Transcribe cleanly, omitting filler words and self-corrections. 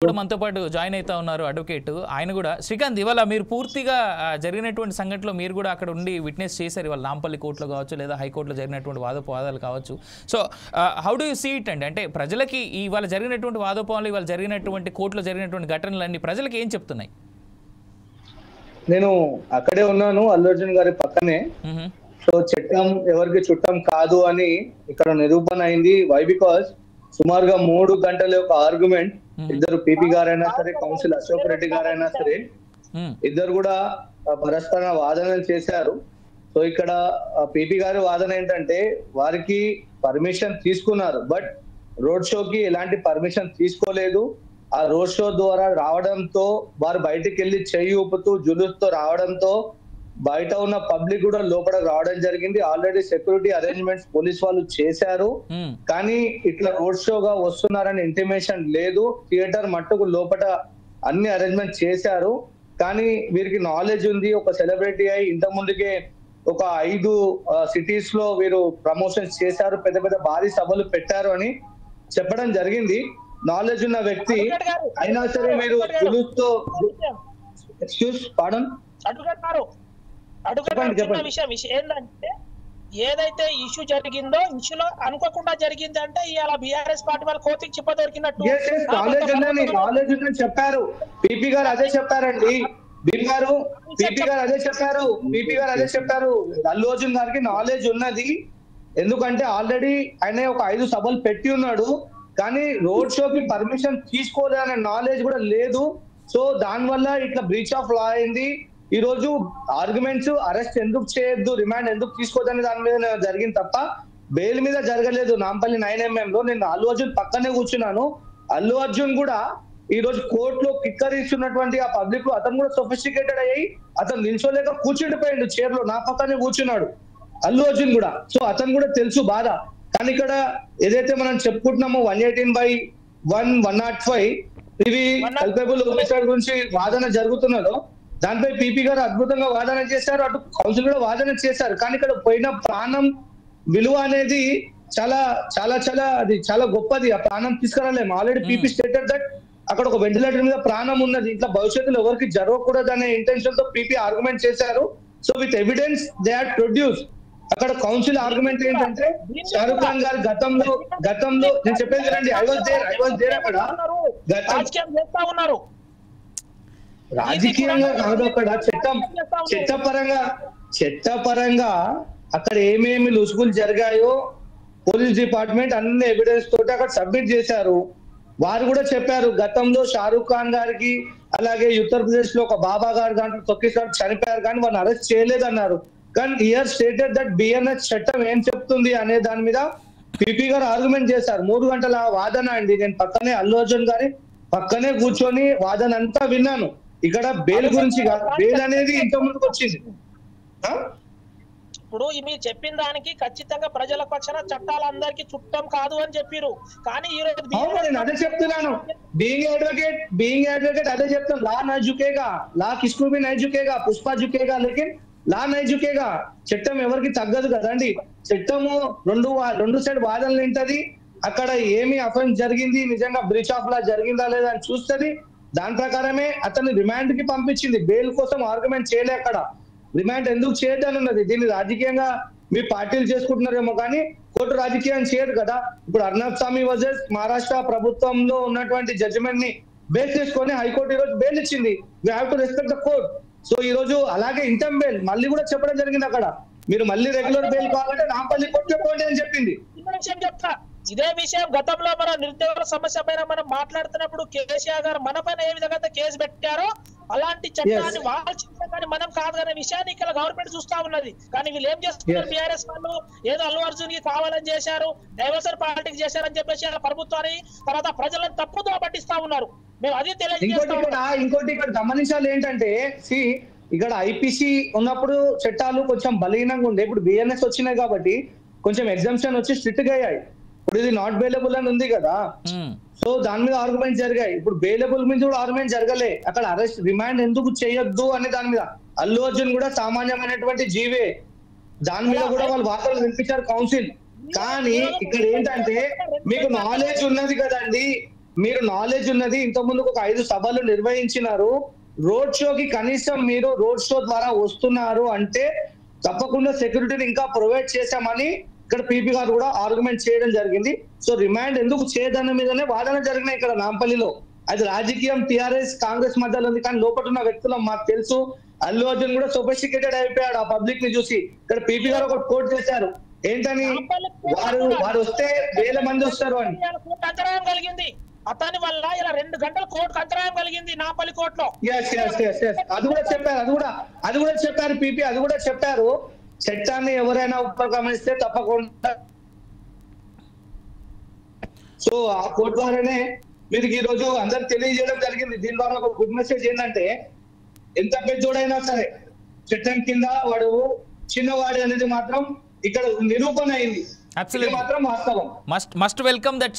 కూడా మనతో పాటు జాయిన్ అవుతా ఉన్నారు అడ్వకేట్. ఆయన కూడా శ్రీకాంత్, ఇవాళ మీరు పూర్తిగా జరిగినటువంటి సంఘటనలో మీరు కూడా అక్కడ ఉండి విట్నెస్ చేశారు. ఇవాళ నాంపల్లి కోర్టులో కావచ్చు, లేదా హైకోర్టులో జరిగినటువంటి వాదోపవాదాలు కావచ్చు. So how do you see it అండి? అంటే ప్రజలకి ఇవాళ జరిగినటువంటి వాదోపవాదాలు, ఇవాళ జరిగినటువంటి కోర్టులో జరిగినటువంటి ఘటనలన్నీ ప్రజలకి ఏం చెప్తున్నాయి? నేను అక్కడే ఉన్నాను, అల్లు అర్జున్ గారి పక్కనే. సో చట్టం ఎవరికి చుట్టం కాదు అని ఇక్కడ నిరూపణ అయింది. వై? బికాస్ సుమారుగా 3 గంటల యొక్క ఆర్గ్యుమెంట్. ఇద్దరు పీపీ గారైనా సరే, కౌన్సిల్ అశోక్ రెడ్డి గారైనా సరే, ఇద్దరు కూడా పరస్పర వాదనలు చేశారు. సో ఇక్కడ పీపీ గారి వాదన ఏంటంటే, వారికి పర్మిషన్ తీసుకున్నారు, బట్ రోడ్ షోకి ఎలాంటి పర్మిషన్ తీసుకోలేదు. ఆ రోడ్ షో ద్వారా రావడంతో వారు బయటికి వెళ్ళి చెయ్యి ఊపుతూ జులుస్తో రావడంతో బయట ఉన్న పబ్లిక్ కూడా లోపల రావడం జరిగింది. ఆల్రెడీ సెక్యూరిటీ అరేంజ్మెంట్స్ పోలీస్ వాళ్ళు చేశారు, కానీ ఇట్లా రోడ్ షోగా వస్తున్నారని ఇంటిమేషన్ లేదు. థియేటర్ మట్టుకు లోపల అన్ని అరేంజ్మెంట్ చేశారు, కానీ వీరికి నాలెడ్జ్ ఉంది. ఒక సెలబ్రిటీ అయి ఇంత ముందుకే ఒక 5 సిటీస్ లో వీరు ప్రమోషన్స్ చేశారు, పెద్ద పెద్ద భారీ సభలు పెట్టారు అని చెప్పడం జరిగింది. నాలెడ్జ్ ఉన్న వ్యక్తి అయినా సరే మీరు జులుస్తో విషయం ఏంటంటే, ఏదైతే ఇష్యూ జరిగిందో ఇష్యూలో అనుకోకుండా జరిగింది అంటే ఇవాళ బీఆర్ఎస్ పార్టీ వాళ్ళు కోతికి చిప్ప దొరికినట్టు నాలెడ్జ్ ఉందని చెప్పారు. పీపీ గారు అదే చెప్పారండి. పీపీ గారు అదే చెప్పారు. అల్లు అర్జున్ గారికి నాలెడ్జ్ ఉన్నది, ఎందుకంటే ఆల్రెడీ ఆయన ఒక 5 సభలు పెట్టి ఉన్నాడు, కానీ రోడ్ షోకి పర్మిషన్ తీసుకోలే అనే నాలెడ్జ్ కూడా లేదు. సో దానివల్ల ఇట్లా బ్రీచ్ ఆఫ్ లా అయింది. ఈ రోజు ఆర్గ్యుమెంట్స్ అరెస్ట్ ఎందుకు చేయొద్దు, రిమాండ్ ఎందుకు తీసుకోవద్దని దాని మీద జరిగింది తప్ప బెయిల్ మీద జరగలేదు. నాంపల్లి 9mm లో నేను అల్లు అర్జున్ పక్కనే కూర్చున్నాను. అల్లు అర్జున్ కూడా ఈ రోజు కోర్టులో కిక్కరిస్తున్నటువంటి ఆ పబ్లిక్ లో అతను కూడా సొఫిస్టికేటెడ్ అయ్యి అతను నిల్చోలేక కూర్చుండిపోయాడు చైర్ లో, నా పక్కనే కూర్చున్నాడు అల్లు అర్జున్ కూడా. సో అతను కూడా తెలుసు బాధ. కానీ ఇక్కడ ఏదైతే మనం చెప్పుకుంటున్నామో 118/1, 105 ఇవి కల్పబుల్ హోమిసైడ్ గురించి వాదన జరుగుతున్నదో దానిపై పీపీ గారు అద్భుతంగా వాదన చేశారు, అటు కౌన్సిల్ కూడా వాదన చేశారు. కానీ ఇక్కడ పోయిన ప్రాణం విలువ అనేది చాలా చాలా చాలా అది చాలా గొప్పది. ఆ ప్రాణం తీసుకురాలేము. ఆల్రెడీ పీపీ స్టేటెడ్ దట్ అక్కడ ఒక వెంటిలేటర్ మీద ప్రాణం ఉన్నది, ఇట్లా భవిష్యత్తులో ఎవరికి జరగకూడదు అనే ఇంటెన్షన్ తో పీపీ ఆర్గ్యుమెంట్ చేశారు. So with evidence they are produce. అక్కడ కౌన్సిల్ ఆర్గ్యుమెంట్ ఏంటంటే, షారుఖ్ ఖాన్ గారు గతంలో నేను చెప్పేది రండి, ఐ వాజ్ దేర్ అక్కడ రాజకీయంగా కాదు, అక్కడ చట్టపరంగా అక్కడ ఏమేమి లుసుగులు జరిగాయో పోలీస్ డిపార్ట్మెంట్ అన్ని ఎవిడెన్స్ తోటి అక్కడ సబ్మిట్ చేశారు. వారు కూడా చెప్పారు, గతంలో షారుఖ్ ఖాన్ గారికి అలాగే ఉత్తరప్రదేశ్ లో ఒక బాబా గారు దాంట్లో తొక్కిసారి చనిపోయారు, కానీ వారిని అరెస్ట్ చేయలేదన్నారు. కానీ హియర్ స్టేటెడ్ దట్ బిఎన్ఎస్ చట్టం ఏం చెప్తుంది అనే దాని మీద పీపీ గారు ఆర్గ్యుమెంట్ చేశారు. 3 గంటల వాదన అండి. నేను పక్కనే అల్లు అర్జున్ గారి పక్కనే కూర్చొని వాదన అంతా విన్నాను. ఇక్కడ బెయిల్ గురించి కాదు, బెయిల్ అనేది ఇంత ముందుకు వచ్చింది. ఇప్పుడు మీరు చెప్పిన దానికి ఖచ్చితంగా ప్రజల పక్షాన చట్టాలందరికీ చుట్టం కాదు అని చెప్పారు. కానీ ఈ రోజు నేను అదే చెప్తున్నాను, బీయింగ్ అడ్వకేట్ అదే చెప్తాను. లా నై జుకేగా, లా కిస్కు భీ నై జుకేగా, పుష్ప జుకేగా, లేకిన్ లా నై జుకేగా. చట్టం ఎవరికి తగ్గదు కదండి. చట్టము రెండు సైడ్ వాదనలు ఏంటది, అక్కడ ఏమి అఫెన్స్ జరిగింది, నిజంగా బ్రీచ్ ఆఫ్ లా జరిగిందా లేదా అని చూస్తుంది. దాని ప్రకారమే అతన్ని రిమాండ్ కి పంపించింది. బెయిల్ కోసం ఆర్గ్యుమెంట్ చేయలే. అక్కడ రిమాండ్ ఎందుకు చేయదని ఉన్నది. దీన్ని రాజకీయంగా మీ పార్టీలు చేసుకుంటున్నారేమో, కానీ కోర్టు రాజకీయం చేయదు కదా. ఇప్పుడు అర్నబ్ సామి వర్సెస్ మహారాష్ట్ర ప్రభుత్వంలో ఉన్నటువంటి జడ్జిమెంట్ ని బేస్ చేసుకొని హైకోర్టు ఈ రోజు బెయిల్ ఇచ్చింది. We have to respect the court. So ఈ రోజు అలాగే ఇంటర్మ్ బెయిల్ మళ్ళీ కూడా చెప్పడం జరిగింది. అక్కడ మీరు మళ్ళీ రెగ్యులర్ బెయిల్ కావాలంటే నాంపల్లి కోర్టులో పోండి అని చెప్పింది. చెప్తా ఇదే విషయం గతంలో మన నిరుద్యోగుల సమస్య పైన మనం మాట్లాడుతున్నప్పుడు కేసీఆర్ గారు మన పైన ఏ విధంగా కేసు పెట్టారో అలాంటి చట్టాన్ని వాళ్ళు చేశారు, కానీ మనం కాదు అనే విషయాన్ని ఇక్కడ గవర్నమెంట్ చూస్తా ఉన్నది. కానీ వీళ్ళు ఏం చేస్తున్నారు, బీఆర్ఎస్ వాళ్ళు ఏదో అల్లు అర్జున్ కి కావాలని చేశారు, డైవర్సన్ పాలిటిక్స్ చేశారని చెప్పేసి ప్రభుత్వాన్ని తర్వాత ప్రజలను తప్పుదో పట్టిస్తా ఉన్నారు. మేము అది ఇంకోటి ఇక్కడ గమనించాలి ఏంటంటే, ఇక్కడ ఐపీసీ ఉన్నప్పుడు చట్టాలు కొంచెం బలహీనంగా ఉండే. ఇప్పుడు బిఎన్ఎస్ వచ్చినాయి కాబట్టి కొంచెం ఎగ్జామ్షన్ వచ్చి స్ట్రిక్ట్ గా అయ్యాయి. ఇప్పుడు ఇది నాట్ బెయిలబుల్ అని ఉంది కదా, సో దాని మీద ఆర్గ్యుమెంట్ జరిగాయి. ఇప్పుడు బెయిలబుల్ మీద కూడా ఆర్గ్యుమెంట్ జరగలే. అక్కడ అరెస్ట్ రిమాండ్ ఎందుకు చేయొద్దు అనే దాని మీద అల్లు అర్జున్ కూడా సామాన్యమైనటువంటి జీవే, దాని మీద కూడా వాళ్ళు వార్తలు వినిపించారు కౌన్సిల్. కానీ ఇక్కడ ఏంటంటే మీకు నాలెడ్జ్ ఉన్నది కదండి, మీరు నాలెడ్జ్ ఉన్నది, ఇంత ముందుకు ఒక 5 సభలు నిర్వహించినారు, రోడ్ షోకి కనీసం మీరు రోడ్ షో ద్వారా వస్తున్నారు అంటే తప్పకుండా సెక్యూరిటీని ఇంకా ప్రొవైడ్ చేశామని ఇక్కడ పీపీ గారు కూడా ఆర్గ్యుమెంట్ చేయడం జరిగింది. సో రిమాండ్ ఎందుకు చేయదన్న మీదనే వాదన జరిగినాయి ఇక్కడ నాంపల్లిలో. అది రాజకీయం టిఆర్ఎస్ కాంగ్రెస్ మధ్యలో ఉంది, కానీ లోపల ఉన్న వ్యక్తులు మాకు తెలుసు. అల్లు అర్జున్ కూడా సొఫిస్టికేటెడ్ అయిపోయాడు ఆ పబ్లిక్ ని చూసి. ఇక్కడ పీపీ గారు ఒక కోట్ చేశారు, ఏంటని వారు వస్తే 1000 మంది వస్తారు అని. అంతరాయం కలిగింది అతని వల్ల, ఇలా 2 గంటల కోర్టుకు అంతరాయం కలిగింది నాంపల్లి కోర్టులో. అది కూడా చెప్పారు పీపీ, అది కూడా చెప్పారు. చట్టాన్ని ఎవరైనా ఉపక్రమిస్తే తప్పకుండా. సో ఆ కోర్టు ద్వారానే మీరు ఈ రోజు అందరికి తెలియజేయడం జరిగింది. దీని ద్వారా ఒక గుడ్ మెసేజ్ ఏంటంటే, ఎంత పెద్దోడైనా సరే చట్టం కింద వాడు చిన్నవాడు అనేది మాత్రం ఇక్కడ నిరూపణ అయింది. మాత్రం వాస్తవం. Must welcome that